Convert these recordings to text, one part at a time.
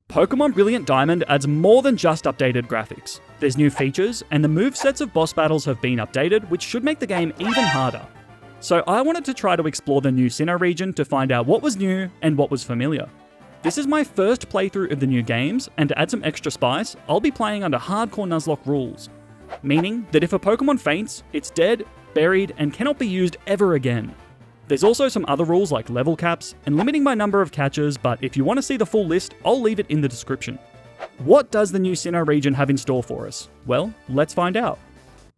Pokemon Brilliant Diamond adds more than just updated graphics. There's new features, and the movesets of boss battles have been updated, which should make the game even harder. So I wanted to try to explore the new Sinnoh region to find out what was new and what was familiar. This is my first playthrough of the new games, and to add some extra spice, I'll be playing under hardcore Nuzlocke rules. Meaning that if a Pokemon faints, it's dead, buried, and cannot be used ever again. There's also some other rules like level caps and limiting my number of catches, but if you want to see the full list, I'll leave it in the description. What does the new Sinnoh region have in store for us? Well, let's find out.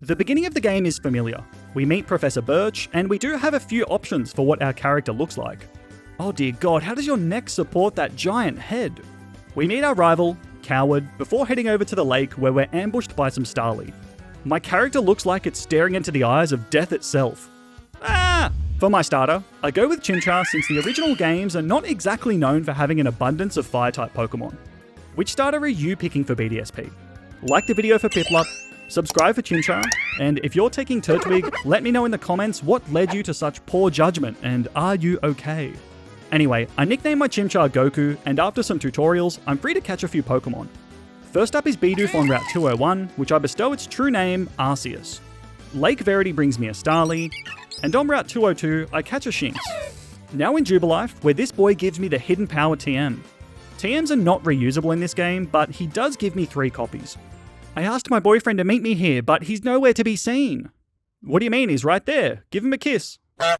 The beginning of the game is familiar. We meet Professor Birch, and we do have a few options for what our character looks like. Oh dear god, how does your neck support that giant head? We meet our rival, Coward, before heading over to the lake where we're ambushed by some Starly. My character looks like it's staring into the eyes of death itself. Ah! For my starter, I go with Chimchar since the original games are not exactly known for having an abundance of Fire-type Pokemon. Which starter are you picking for BDSP? Like the video for Piplup, subscribe for Chimchar, and if you're taking Turtwig, let me know in the comments what led you to such poor judgment, and are you okay? Anyway, I nicknamed my Chimchar Goku, and after some tutorials, I'm free to catch a few Pokemon. First up is Bidoof on Route 201, which I bestow its true name, Arceus. Lake Verity brings me a Starly, and on Route 202, I catch a Shinx. Now in Jubilife, where this boy gives me the Hidden Power TM. TMs are not reusable in this game, but he does give me 3 copies. I asked my boyfriend to meet me here, but he's nowhere to be seen. What do you mean, he's right there? Give him a kiss.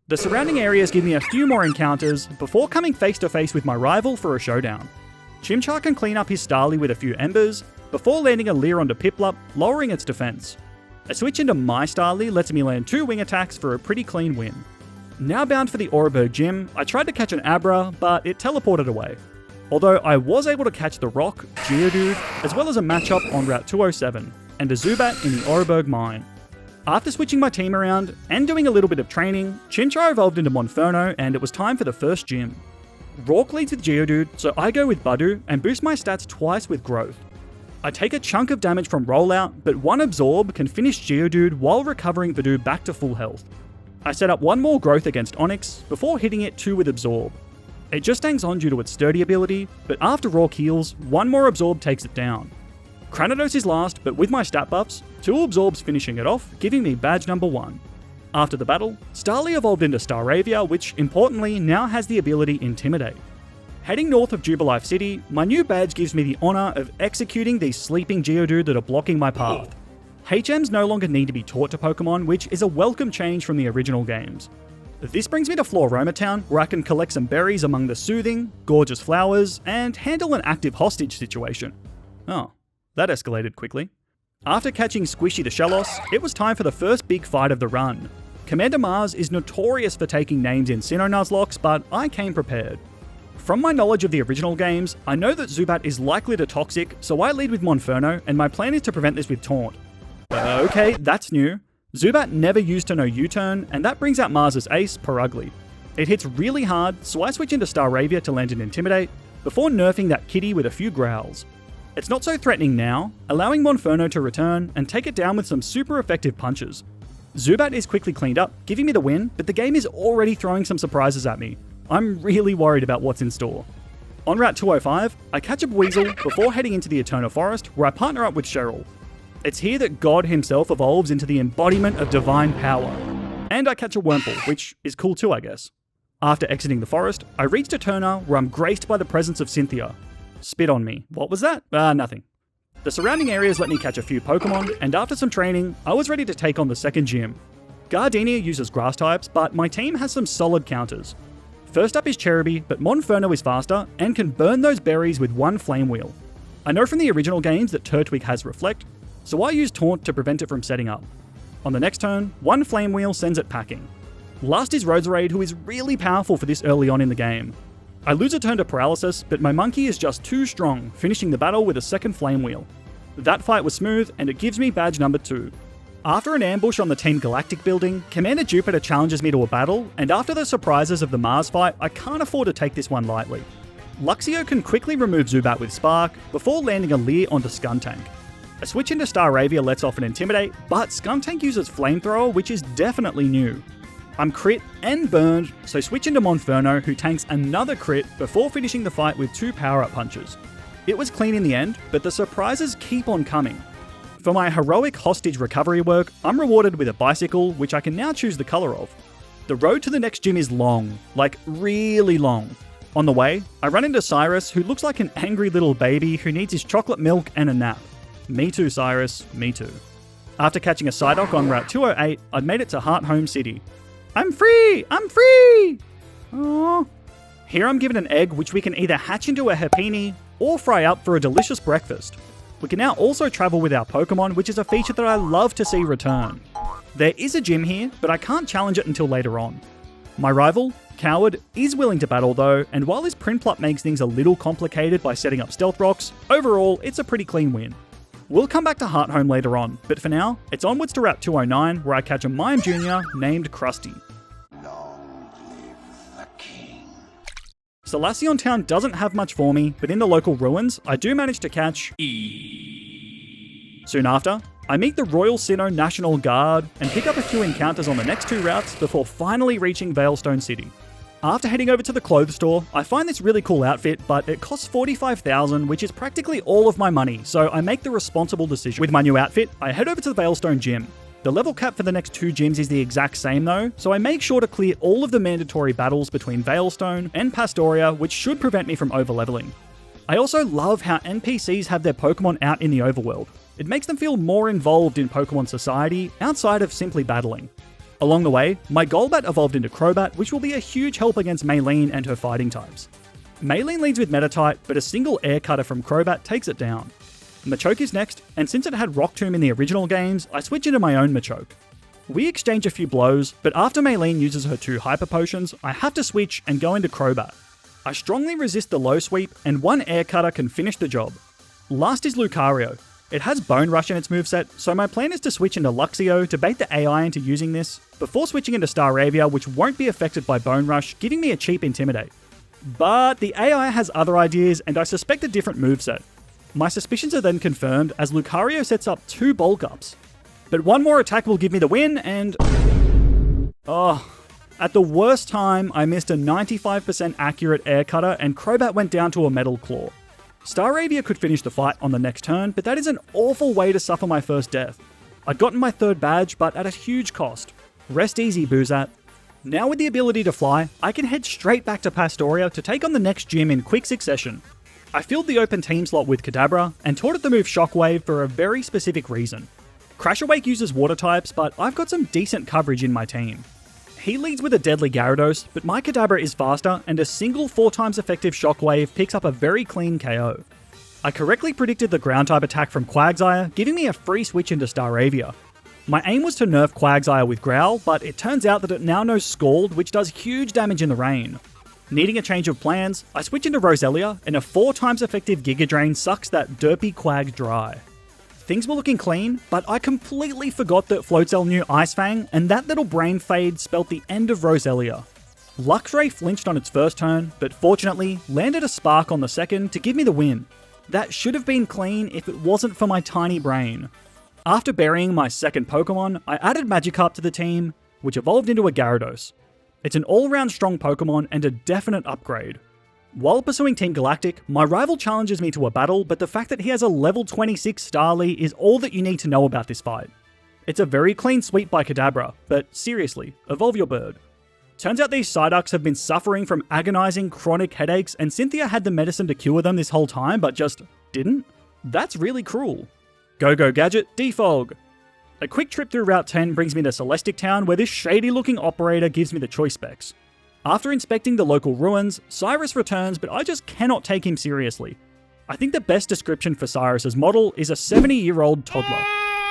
The surrounding areas give me a few more encounters before coming face to face with my rival for a showdown. Chimchar can clean up his Starly with a few embers, before landing a Leer onto Piplup, lowering its defense. A switch into my Starly lets me land 2 wing attacks for a pretty clean win. Now bound for the Oreburgh Gym, I tried to catch an Abra, but it teleported away. Although I was able to catch the Rock, Geodude, as well as a matchup on Route 207, and a Zubat in the Oreburgh Mine. After switching my team around, and doing a little bit of training, Chimchar evolved into Monferno, and it was time for the first gym. Rourke leads with Geodude, so I go with Bidoof and boost my stats twice with Growth. I take a chunk of damage from Rollout, but one Absorb can finish Geodude while recovering Bidoof back to full health. I set up one more Growth against Onix, before hitting it 2 with Absorb. It just hangs on due to its sturdy ability, but after Rourke heals, one more Absorb takes it down. Cranidos is last, but with my stat buffs, 2 Absorbs finishing it off, giving me badge number 1. After the battle, Starly evolved into Staravia, which importantly now has the ability Intimidate. Heading north of Jubilife City, my new badge gives me the honour of executing these sleeping Geodude that are blocking my path. HMs no longer need to be taught to Pokemon, which is a welcome change from the original games. This brings me to Floroma Town, where I can collect some berries among the soothing, gorgeous flowers, and handle an active hostage situation. Oh, that escalated quickly. After catching Squishy the Shellos, it was time for the first big fight of the run. Commander Mars is notorious for taking names in Sinnoh Nuzlocke, but I came prepared. From my knowledge of the original games, I know that Zubat is likely to Toxic, so I lead with Monferno, and my plan is to prevent this with Taunt. Okay, that's new. Zubat never used to know U-turn, and that brings out Mars' ace, Perugly. It hits really hard, so I switch into Staravia to land an Intimidate, before nerfing that kitty with a few growls. It's not so threatening now, allowing Monferno to return and take it down with some super effective punches. Zubat is quickly cleaned up, giving me the win, but the game is already throwing some surprises at me. I'm really worried about what's in store. On Route 205, I catch a Weasel before heading into the Eternal Forest, where I partner up with Cheryl. It's here that God himself evolves into the embodiment of divine power. And I catch a Wurmple, which is cool too, I guess. After exiting the forest, I reach Eterna, where I'm graced by the presence of Cynthia. Spit on me. What was that? Nothing. The surrounding areas let me catch a few Pokemon, and after some training, I was ready to take on the second gym. Gardenia uses grass types, but my team has some solid counters. First up is Cherubi, but Monferno is faster and can burn those berries with one Flame Wheel. I know from the original games that Turtwig has Reflect, so I use Taunt to prevent it from setting up. On the next turn, one Flame Wheel sends it packing. Last is Roserade, who is really powerful for this early on in the game. I lose a turn to Paralysis, but my monkey is just too strong, finishing the battle with a second Flame Wheel. That fight was smooth, and it gives me badge number 2. After an ambush on the Team Galactic building, Commander Jupiter challenges me to a battle, and after the surprises of the Mars fight, I can't afford to take this one lightly. Luxio can quickly remove Zubat with Spark, before landing a Leer onto Skuntank. A switch into Staravia lets off an Intimidate, but Skuntank uses Flamethrower, which is definitely new. I'm crit and burned, so switch into Monferno, who tanks another crit before finishing the fight with 2 power-up punches. It was clean in the end, but the surprises keep on coming. For my heroic hostage recovery work, I'm rewarded with a bicycle, which I can now choose the colour of. The road to the next gym is long, like really long. On the way, I run into Cyrus, who looks like an angry little baby who needs his chocolate milk and a nap. Me too, Cyrus, me too. After catching a Psyduck on Route 208, I'd made it to Heart Home City. I'm free! I'm free! Aww. Here I'm given an egg which we can either hatch into a Happiny or fry up for a delicious breakfast. We can now also travel with our Pokemon, which is a feature that I love to see return. There is a gym here, but I can't challenge it until later on. My rival, Coward, is willing to battle though, and while his Prinplup makes things a little complicated by setting up stealth rocks, overall it's a pretty clean win. We'll come back to Heart Home later on, but for now, it's onwards to Route 209 where I catch a Mime Jr. named Krusty. Long live the king. Salacion Town doesn't have much for me, but in the local ruins, I do manage to catch Soon after, I meet the Royal Sinnoh National Guard and pick up a few encounters on the next two routes before finally reaching Veilstone City. After heading over to the clothes store, I find this really cool outfit, but it costs $45,000, which is practically all of my money, so I make the responsible decision. With my new outfit, I head over to the Veilstone Gym. The level cap for the next two gyms is the exact same though, so I make sure to clear all of the mandatory battles between Veilstone and Pastoria, which should prevent me from overleveling. I also love how NPCs have their Pokemon out in the overworld. It makes them feel more involved in Pokemon society outside of simply battling. Along the way, my Golbat evolved into Crobat, which will be a huge help against Maylene and her fighting types. Maylene leads with Meditite, but a single Air Cutter from Crobat takes it down. Machoke is next, and since it had Rock Tomb in the original games, I switch into my own Machoke. We exchange a few blows, but after Maylene uses her two Hyper Potions, I have to switch and go into Crobat. I strongly resist the low sweep, and one Air Cutter can finish the job. Last is Lucario. It has Bone Rush in its moveset, so my plan is to switch into Luxio to bait the AI into using this, before switching into Staravia, which won't be affected by Bone Rush, giving me a cheap Intimidate. But the AI has other ideas, and I suspect a different moveset. My suspicions are then confirmed as Lucario sets up two Bulk Ups. But one more attack will give me the win, and... At the worst time, I missed a 95% accurate Air Cutter, and Crobat went down to a Metal Claw. Staravia could finish the fight on the next turn, but that is an awful way to suffer my first death. I'd gotten my third badge, but at a huge cost. Rest easy, Boozat. Now with the ability to fly, I can head straight back to Pastoria to take on the next gym in quick succession. I filled the open team slot with Kadabra, and taught it the move Shockwave for a very specific reason. Crash Awake uses water types, but I've got some decent coverage in my team. He leads with a deadly Gyarados, but my Kadabra is faster, and a single 4 times effective Shockwave picks up a very clean KO. I correctly predicted the Ground-type attack from Quagsire, giving me a free switch into Staravia. My aim was to nerf Quagsire with Growl, but it turns out that it now knows Scald, which does huge damage in the rain. Needing a change of plans, I switch into Roselia, and a 4 times effective Giga Drain sucks that derpy Quag dry. Things were looking clean, but I completely forgot that Floatzel knew Ice Fang, and that little brain fade spelt the end of Roselia. Luxray flinched on its first turn, but fortunately landed a Spark on the second to give me the win. That should have been clean if it wasn't for my tiny brain. After burying my second Pokemon, I added Magikarp to the team, which evolved into a Gyarados. It's an all-round strong Pokemon and a definite upgrade. While pursuing Team Galactic, my rival challenges me to a battle, but the fact that he has a level 26 Starly is all that you need to know about this fight. It's a very clean sweep by Kadabra, but seriously, evolve your bird. Turns out these Psyducks have been suffering from agonizing chronic headaches, and Cynthia had the medicine to cure them this whole time, but just didn't? That's really cruel. Go Gadget, defog! A quick trip through Route 10 brings me to Celestic Town, where this shady-looking operator gives me the choice specs. After inspecting the local ruins, Cyrus returns, but I just cannot take him seriously. I think the best description for Cyrus's model is a 70-year-old toddler.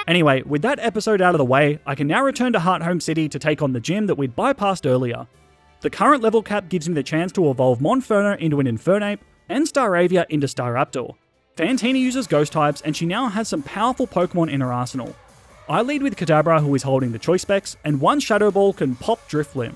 Anyway, with that episode out of the way, I can now return to Heart Home City to take on the gym that we'd bypassed earlier. The current level cap gives me the chance to evolve Monferno into an Infernape, and Staravia into Staraptor. Fantina uses Ghost types, and she now has some powerful Pokemon in her arsenal. I lead with Kadabra, who is holding the choice specs, and one Shadow Ball can pop Drifloon.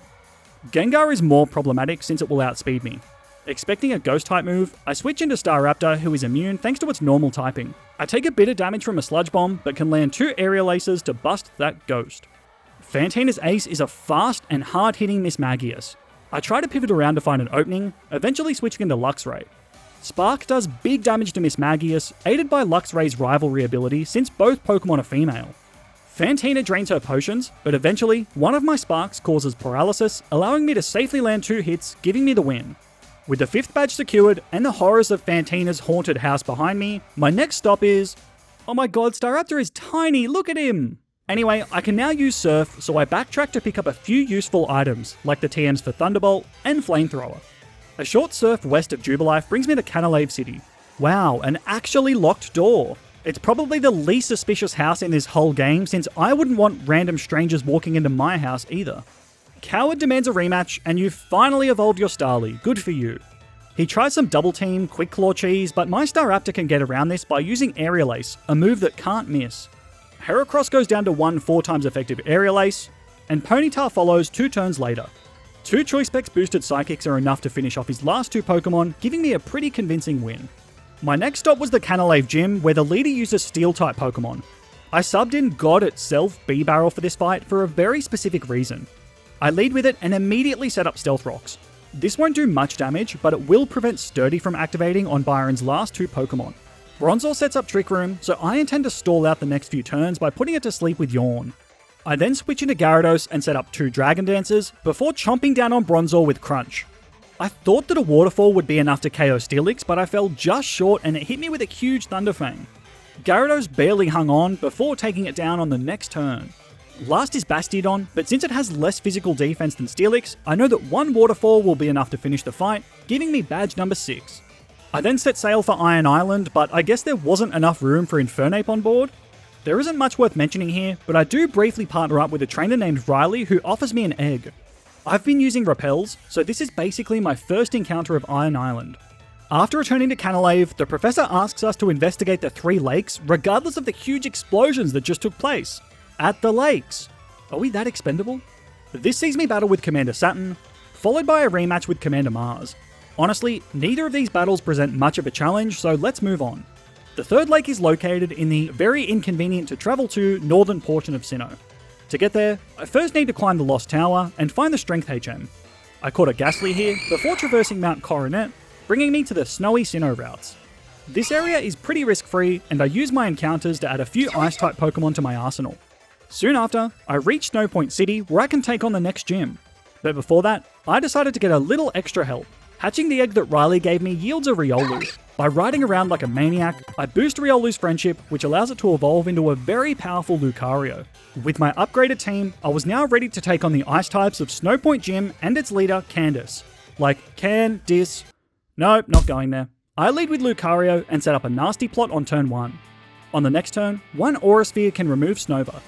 Gengar is more problematic since it will outspeed me. Expecting a Ghost type move, I switch into Staraptor, who is immune thanks to its normal typing. I take a bit of damage from a Sludge Bomb, but can land 2 Aerial Aces to bust that Ghost. Fantina's Ace is a fast and hard-hitting Miss Magius. I try to pivot around to find an opening, eventually switching into Luxray. Spark does big damage to Miss Magius, aided by Luxray's rivalry ability since both Pokemon are female. Fantina drains her potions, but eventually, one of my Sparks causes paralysis, allowing me to safely land 2 hits, giving me the win. With the 5th badge secured, and the horrors of Fantina's haunted house behind me, my next stop is... Oh my god, Staraptor is tiny, look at him! Anyway, I can now use Surf, so I backtrack to pick up a few useful items, like the TMs for Thunderbolt and Flamethrower. A short surf west of Jubilife brings me to Cantalave City. Wow, an actually locked door. It's probably the least suspicious house in this whole game, since I wouldn't want random strangers walking into my house either. Coward demands a rematch, and you've finally evolved your Starly, good for you. He tries some Double Team, Quick Claw Cheese, but my Staraptor can get around this by using Aerial Ace, a move that can't miss. Heracross goes down to 1 4x effective Aerial Ace, and Ponyta follows 2 turns later. 2 Choice Specs boosted Psychics are enough to finish off his last 2 Pokemon, giving me a pretty convincing win. My next stop was the Cantalave Gym, where the leader uses Steel-type Pokemon. I subbed in God itself, B-Barrel, for this fight for a very specific reason. I lead with it and immediately set up Stealth Rocks. This won't do much damage, but it will prevent Sturdy from activating on Byron's last 2 Pokemon. Bronzor sets up Trick Room, so I intend to stall out the next few turns by putting it to sleep with Yawn. I then switch into Gyarados and set up 2 Dragon Dances, before chomping down on Bronzor with Crunch. I thought that a Waterfall would be enough to KO Steelix, but I fell just short and it hit me with a huge Thunderfang. Gyarados barely hung on before taking it down on the next turn. Last is Bastiodon, but since it has less physical defense than Steelix, I know that 1 Waterfall will be enough to finish the fight, giving me badge number 6. I then set sail for Iron Island, but I guess there wasn't enough room for Infernape on board. There isn't much worth mentioning here, but I do briefly partner up with a trainer named Riley who offers me an egg. I've been using Repels, so this is basically my first encounter of Iron Island. After returning to Cantalave, the professor asks us to investigate the 3 lakes, regardless of the huge explosions that just took place. At the lakes! Are we that expendable? This sees me battle with Commander Saturn, followed by a rematch with Commander Mars. Honestly, neither of these battles present much of a challenge, so let's move on. The 3rd lake is located in the very inconvenient to travel to northern portion of Sinnoh. To get there, I first need to climb the Lost Tower and find the Strength HM. I caught a Ghastly here before traversing Mount Coronet, bringing me to the snowy Sinnoh routes. This area is pretty risk-free, and I use my encounters to add a few Ice-type Pokemon to my arsenal. Soon after, I reach Snow Point City where I can take on the next gym. But before that, I decided to get a little extra help. Hatching the egg that Riley gave me yields a Riolu. By riding around like a maniac, I boost Riolu's friendship, which allows it to evolve into a very powerful Lucario. With my upgraded team, I was now ready to take on the ice types of Snow Point Gym and its leader, Candace. Like, Nope, not going there. I lead with Lucario and set up a nasty plot on turn 1. On the next turn, 1 Aura Sphere can remove Snova.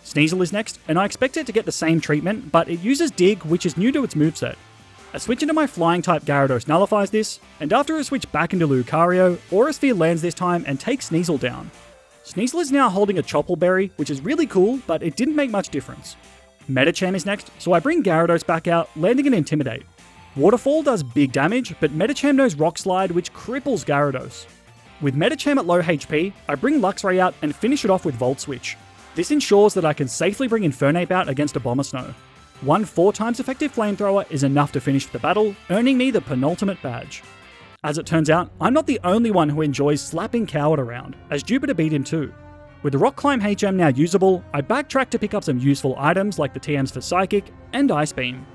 Sneasel is next, and I expect it to get the same treatment, but it uses Dig, which is new to its moveset. A switch into my Flying-type Gyarados nullifies this, and after a switch back into Lucario, Aura Sphere lands this time and takes Sneasel down. Sneasel is now holding a Chople Berry, which is really cool, but it didn't make much difference. Medicham is next, so I bring Gyarados back out, landing an Intimidate. Waterfall does big damage, but Medicham knows Rock Slide, which cripples Gyarados. With Medicham at low HP, I bring Luxray out and finish it off with Volt Switch. This ensures that I can safely bring Infernape out against a Abomasnow. 1 4x effective Flamethrower is enough to finish the battle, earning me the penultimate badge. As it turns out, I'm not the only one who enjoys slapping Coward around, as Jupiter beat him too. With the Rock Climb HM now usable, I backtrack to pick up some useful items like the TMs for Psychic and Ice Beam.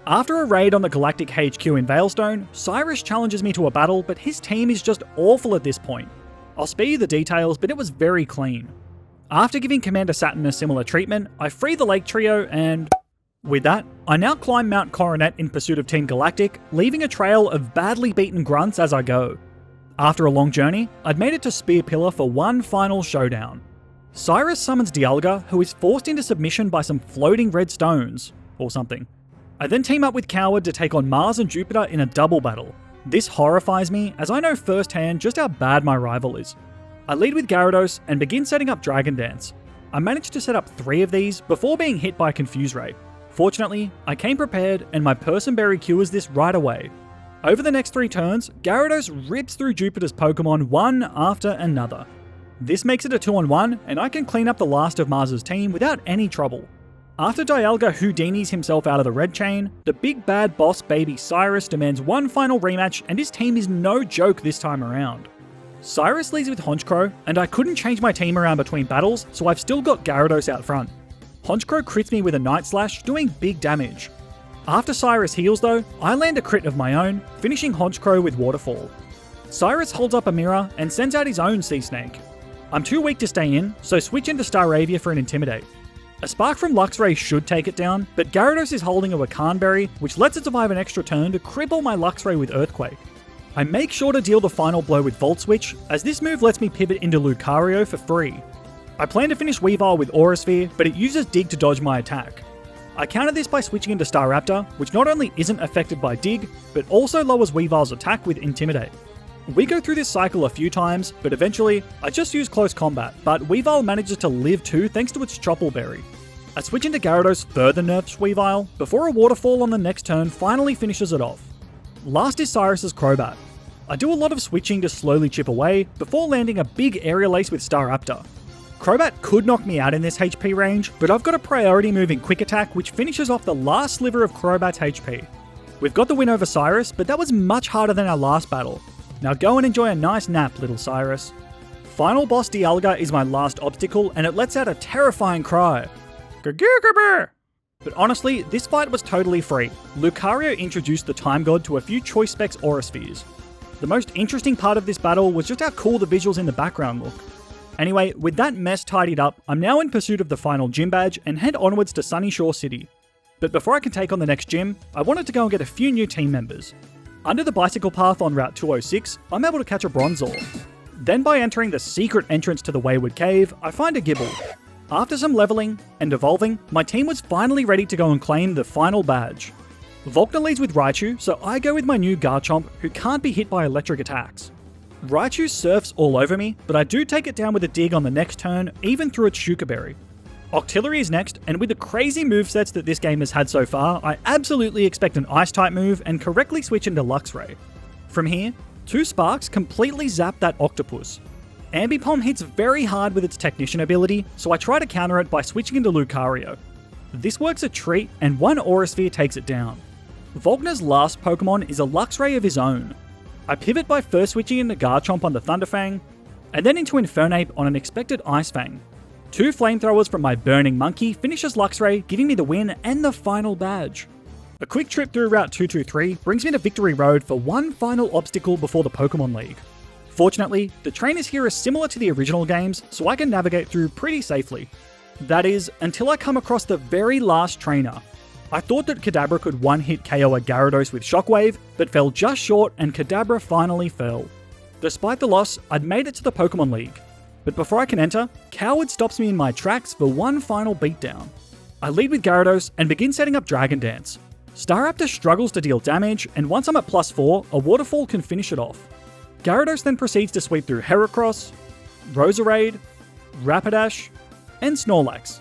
After a raid on the Galactic HQ in Veilstone, Cyrus challenges me to a battle, but his team is just awful at this point. I'll spare you the details, but it was very clean. After giving Commander Saturn a similar treatment, I free the Lake Trio and... With that, I now climb Mount Coronet in pursuit of Team Galactic, leaving a trail of badly beaten grunts as I go. After a long journey, I'd made it to Spear Pillar for one final showdown. Cyrus summons Dialga, who is forced into submission by some floating red stones, or something. I then team up with Coward to take on Mars and Jupiter in a double battle. This horrifies me, as I know firsthand just how bad my rival is. I lead with Gyarados and begin setting up Dragon Dance. I managed to set up 3 of these before being hit by Confuse Ray. Fortunately, I came prepared and my Person Berry cures this right away. Over the next 3 turns, Gyarados rips through Jupiter's Pokemon one after another. This makes it a 2-on-1 and I can clean up the last of Mars's team without any trouble. After Dialga Houdinis himself out of the red chain, the big bad boss baby Cyrus demands one final rematch, and his team is no joke this time around. Cyrus leads with Honchkrow, and I couldn't change my team around between battles, so I've still got Gyarados out front. Honchkrow crits me with a Night Slash, doing big damage. After Cyrus heals though, I land a crit of my own, finishing Honchkrow with Waterfall. Cyrus holds up a mirror and sends out his own Sea Snake. I'm too weak to stay in, so switch into Staravia for an Intimidate. A Spark from Luxray should take it down, but Gyarados is holding a Wakan Berry, which lets it survive an extra turn to cripple my Luxray with Earthquake. I make sure to deal the final blow with Volt Switch, as this move lets me pivot into Lucario for free. I plan to finish Weavile with Aura Sphere, but it uses Dig to dodge my attack. I counter this by switching into Staraptor, which not only isn't affected by Dig, but also lowers Weavile's attack with Intimidate. We go through this cycle a few times, but eventually, I just use Close Combat, but Weavile manages to live too thanks to its Chople Berry. A switch into Gyarados further nerfs Weavile, before a Waterfall on the next turn finally finishes it off. Last is Cyrus's Crobat. I do a lot of switching to slowly chip away, before landing a big Aerial Ace with Staraptor. Crobat could knock me out in this HP range, but I've got a priority move in Quick Attack which finishes off the last sliver of Crobat's HP. We've got the win over Cyrus, but that was much harder than our last battle. Now go and enjoy a nice nap, little Cyrus. Final boss Dialga is my last obstacle, and it lets out a terrifying cry. But honestly, this fight was totally free. Lucario introduced the Time God to a few Choice Specs Aura Spheres. The most interesting part of this battle was just how cool the visuals in the background look. Anyway, with that mess tidied up, I'm now in pursuit of the final gym badge and head onwards to Sunyshore City. But before I can take on the next gym, I wanted to go and get a few new team members. Under the bicycle path on Route 206, I'm able to catch a Bronzor. Then by entering the secret entrance to the Wayward Cave, I find a Gibble. After some leveling and evolving, my team was finally ready to go and claim the final badge. Volkner leads with Raichu, so I go with my new Garchomp, who can't be hit by electric attacks. Raichu surfs all over me, but I do take it down with a Dig on the next turn, even through its Shuka Berry. Octillery is next, and with the crazy movesets that this game has had so far, I absolutely expect an Ice-type move and correctly switch into Luxray. From here, two Sparks completely zap that Octopus. Ambipom hits very hard with its Technician ability, so I try to counter it by switching into Lucario. This works a treat, and one Aura Sphere takes it down. Volkner's last Pokemon is a Luxray of his own. I pivot by first switching into Garchomp on the Thunderfang, and then into Infernape on an expected Ice Fang. Two Flamethrowers from my Burning Monkey finishes Luxray, giving me the win and the final badge. A quick trip through Route 223 brings me to Victory Road for one final obstacle before the Pokemon League. Fortunately, the trainers here are similar to the original games, so I can navigate through pretty safely. That is, until I come across the very last trainer. I thought that Kadabra could one-hit KO a Gyarados with Shockwave, but fell just short and Kadabra finally fell. Despite the loss, I'd made it to the Pokemon League. But before I can enter, Coward stops me in my tracks for one final beatdown. I lead with Gyarados and begin setting up Dragon Dance. Staraptor struggles to deal damage, and once I'm at +4, a Waterfall can finish it off. Gyarados then proceeds to sweep through Heracross, Roserade, Rapidash, and Snorlax.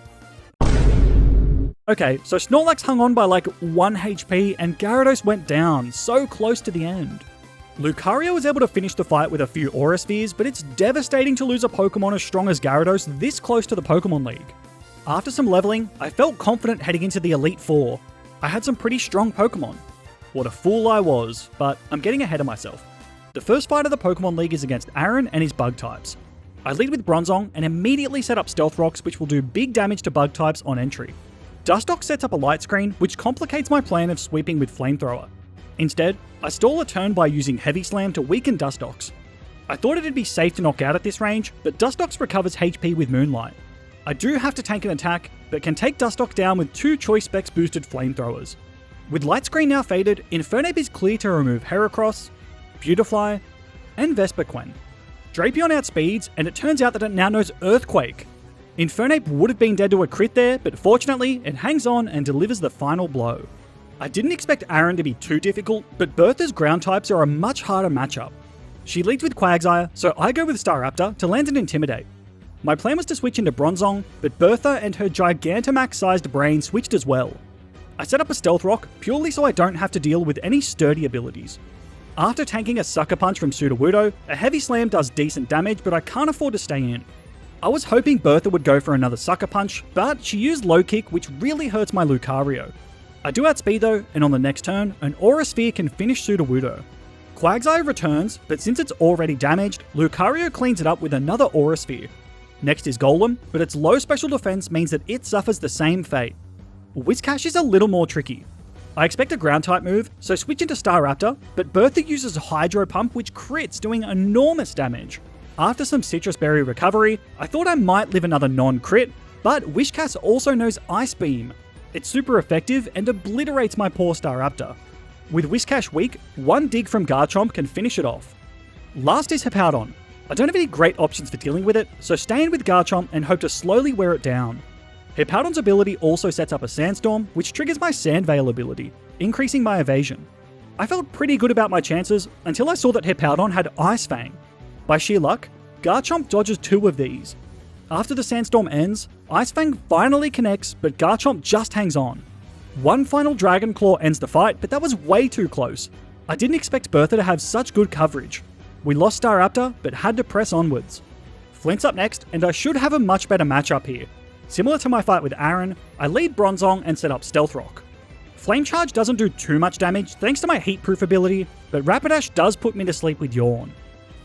Okay, so Snorlax hung on by like 1 HP and Gyarados went down, so close to the end. Lucario was able to finish the fight with a few Aura Spheres, but it's devastating to lose a Pokemon as strong as Gyarados this close to the Pokemon League. After some leveling, I felt confident heading into the Elite Four. I had some pretty strong Pokemon. What a fool I was, but I'm getting ahead of myself. The first fight of the Pokemon League is against Aaron and his Bug types. I lead with Bronzong and immediately set up Stealth Rocks, which will do big damage to Bug types on entry. Dustox sets up a Light Screen, which complicates my plan of sweeping with Flamethrower. Instead, I stall a turn by using Heavy Slam to weaken Dustox. I thought it'd be safe to knock out at this range, but Dustox recovers HP with Moonlight. I do have to tank an attack, but can take Dustox down with 2 Choice Specs boosted Flamethrowers. With Light Screen now faded, Infernape is clear to remove Heracross, Beautifly, and Vespiquen. Drapion outspeeds, and it turns out that it now knows Earthquake. Infernape would have been dead to a crit there, but fortunately, it hangs on and delivers the final blow. I didn't expect Aaron to be too difficult, but Bertha's ground types are a much harder matchup. She leads with Quagsire, so I go with Staraptor to land an Intimidate. My plan was to switch into Bronzong, but Bertha and her Gigantamax-sized brain switched as well. I set up a Stealth Rock, purely so I don't have to deal with any sturdy abilities. After tanking a Sucker Punch from Sudowoodo, a Heavy Slam does decent damage, but I can't afford to stay in. I was hoping Bertha would go for another Sucker Punch, but she used Low Kick, which really hurts my Lucario. I do outspeed though, and on the next turn, an Aura Sphere can finish Sudowoodo. Quagsire returns, but since it's already damaged, Lucario cleans it up with another Aura Sphere. Next is Golem, but its low special defense means that it suffers the same fate. Whiscash is a little more tricky. I expect a ground type move, so switch into Staraptor, but Bertha uses Hydro Pump which crits, doing enormous damage. After some Citrus Berry recovery, I thought I might live another non-crit, but Whiscash also knows Ice Beam. It's super effective and obliterates my poor Staraptor. With Whiscash weak, one dig from Garchomp can finish it off. Last is Hippowdon. I don't have any great options for dealing with it, so stay in with Garchomp and hope to slowly wear it down. Hippowdon's ability also sets up a Sandstorm, which triggers my Sand Veil ability, increasing my evasion. I felt pretty good about my chances until I saw that Hippowdon had Ice Fang. By sheer luck, Garchomp dodges 2 of these. After the Sandstorm ends, Ice Fang finally connects, but Garchomp just hangs on. One final Dragon Claw ends the fight, but that was way too close. I didn't expect Bertha to have such good coverage. We lost Staraptor, but had to press onwards. Flint's up next, and I should have a much better matchup here. Similar to my fight with Aaron, I lead Bronzong and set up Stealth Rock. Flame Charge doesn't do too much damage thanks to my Heatproof ability, but Rapidash does put me to sleep with Yawn.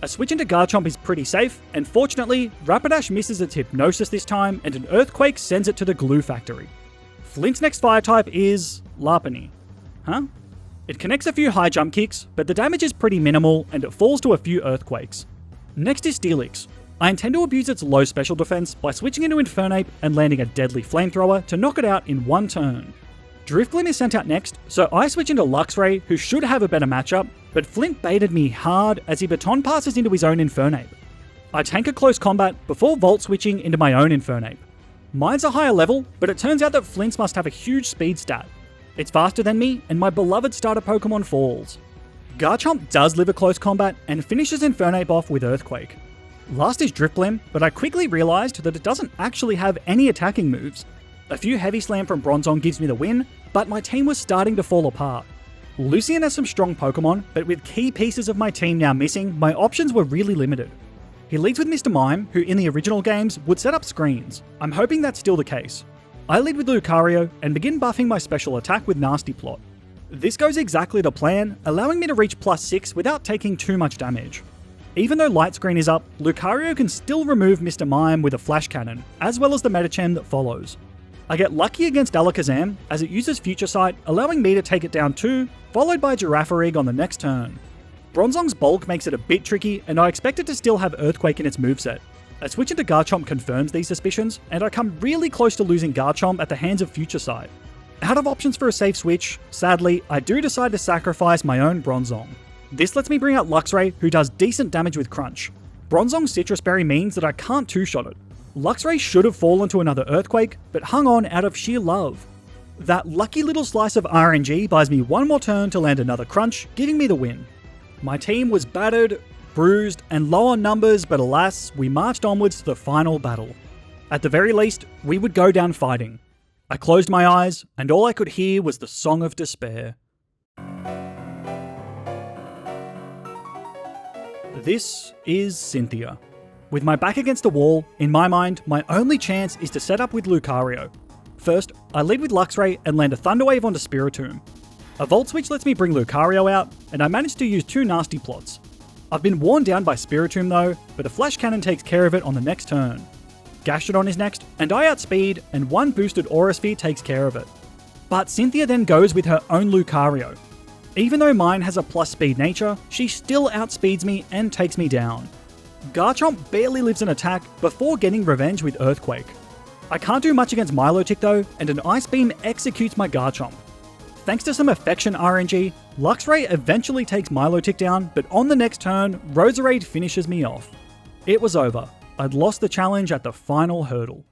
A switch into Garchomp is pretty safe, and fortunately, Rapidash misses its Hypnosis this time and an Earthquake sends it to the Glue Factory. Flint's next fire type is Larpeny. Huh? It connects a few high jump kicks, but the damage is pretty minimal and it falls to a few Earthquakes. Next is Steelix. I intend to abuse its low special defense by switching into Infernape and landing a deadly flamethrower to knock it out in one turn. Driftgleam is sent out next, so I switch into Luxray, who should have a better matchup, but Flint baited me hard as he baton passes into his own Infernape. I tank a close combat before Volt switching into my own Infernape. Mine's a higher level, but it turns out that Flint's must have a huge speed stat. It's faster than me, and my beloved starter Pokemon falls. Garchomp does live a close combat and finishes Infernape off with Earthquake. Last is Drifblim, but I quickly realised that it doesn't actually have any attacking moves. A few Heavy Slam from Bronzong gives me the win, but my team was starting to fall apart. Lucian has some strong Pokemon, but with key pieces of my team now missing, my options were really limited. He leads with Mr. Mime, who in the original games would set up screens. I'm hoping that's still the case. I lead with Lucario and begin buffing my special attack with Nasty Plot. This goes exactly to plan, allowing me to reach +6 without taking too much damage. Even though Light Screen is up, Lucario can still remove Mr. Mime with a Flash Cannon, as well as the Medicham that follows. I get lucky against Alakazam, as it uses Future Sight, allowing me to take it down too, followed by Girafarig on the next turn. Bronzong's bulk makes it a bit tricky, and I expect it to still have Earthquake in its moveset. A switch into Garchomp confirms these suspicions, and I come really close to losing Garchomp at the hands of Future Sight. Out of options for a safe switch, sadly, I do decide to sacrifice my own Bronzong. This lets me bring out Luxray, who does decent damage with Crunch. Bronzong's Citrus Berry means that I can't two-shot it. Luxray should have fallen to another Earthquake, but hung on out of sheer love. That lucky little slice of RNG buys me one more turn to land another Crunch, giving me the win. My team was battered, bruised, and low on numbers, but alas, we marched onwards to the final battle. At the very least, we would go down fighting. I closed my eyes, and all I could hear was the Song of Despair. This is Cynthia. With my back against the wall, in my mind, my only chance is to set up with Lucario. First, I lead with Luxray and land a Thunderwave onto Spiritomb. A Volt Switch lets me bring Lucario out, and I managed to use 2 Nasty Plots. I've been worn down by Spiritomb though, but a Flash Cannon takes care of it on the next turn. Gastrodon is next, and I outspeed, and one boosted Aura Sphere takes care of it. But Cynthia then goes with her own Lucario. Even though mine has a plus speed nature, she still outspeeds me and takes me down. Garchomp barely lives an attack before getting revenge with Earthquake. I can't do much against Milotic though, and an Ice Beam executes my Garchomp. Thanks to some Affection RNG, Luxray eventually takes Milotic down, but on the next turn, Roserade finishes me off. It was over. I'd lost the challenge at the final hurdle.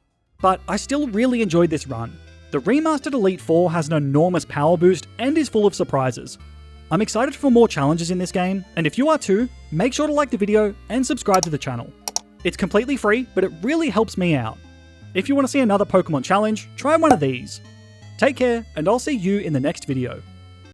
But I still really enjoyed this run. The remastered Elite Four has an enormous power boost and is full of surprises. I'm excited for more challenges in this game, and if you are too, make sure to like the video and subscribe to the channel. It's completely free, but it really helps me out. If you want to see another Pokemon challenge, try one of these. Take care, and I'll see you in the next video.